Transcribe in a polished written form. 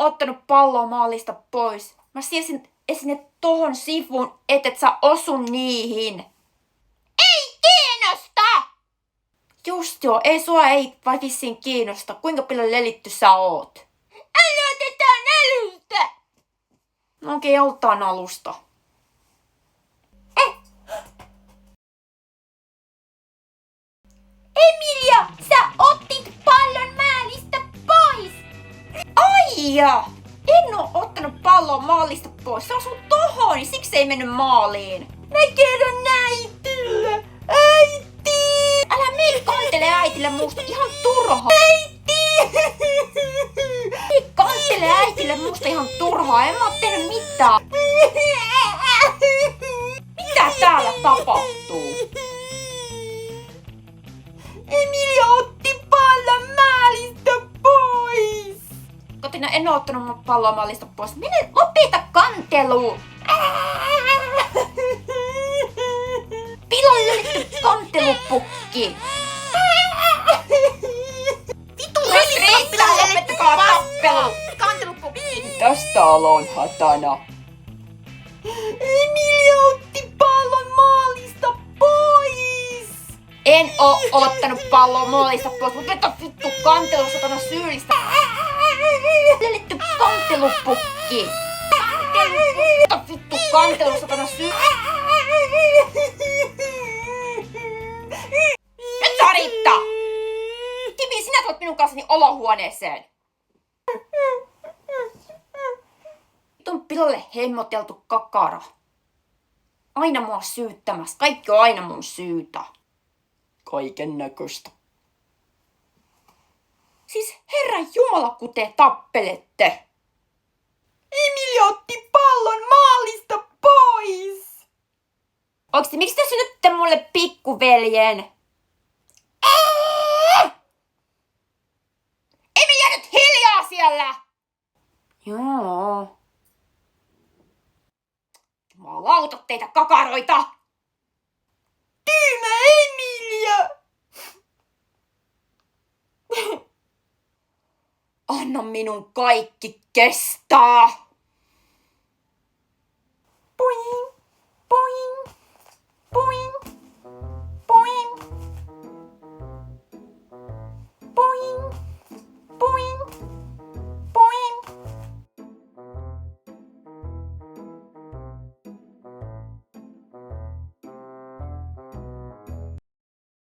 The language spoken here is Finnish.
ottanut palloa maalista pois. Mä siirsin sinne tohon sivuun, et sä osu niihin. Ei kiinnosta! Just joo, ei vai vissiin kiinnosta. Kuinka paljon lelitty sä oot? Aloitetaan alusta! No okei, aloitetaan alusta. Emilia, sä otit pallon maalista pois! Aija! En oo ottanut palloa maalista pois. Se osui tohon, niin siksi ei mennyt maaliin. Mä kerron äitille. Äiti! Älä mene kantele äitille musta, ihan turha. Äiti! Kantele äitille musta ihan turhaa, en mä oo tehnyt mitään. Mitä täällä tapahtuu? Emilia otti pallon maalista pois! Katina, en oo ottanut mun palloa maalista pois. Mene, lopeta kantelu! Pilalle lelitty kantelupukki! Vitu riittää, lopettakaa tappelu! Kantelupukki! Tästä aloin hatana. Emilia otti pallon maalista pois! En oo ottanut palloa maalista pois, mut vetä vittu kantelu, satana syyllistä! Lelitty kantelupukki! Vetä vittu kantelu, satana syyllistä! Nyt saa riittää! Kimi, sinä tulet minun kanssani olohuoneeseen! Vitun pilalle hemmoteltu kakara. Aina mua syyttämässä. Kaikki on aina mun syytä. Kaiken näköistä. Siis Herran Jumala, kun te tappelette. Emilia otti pallon maalista pois. Oikeesti, miksi te synnytte mulle pikkuveljen? Emilia, nyt hiljaa siellä! Joo. Jumalauta teitä kakaroita! Tyymä Emilia! Anna minun kaikki kestää! Puing, puing, puing.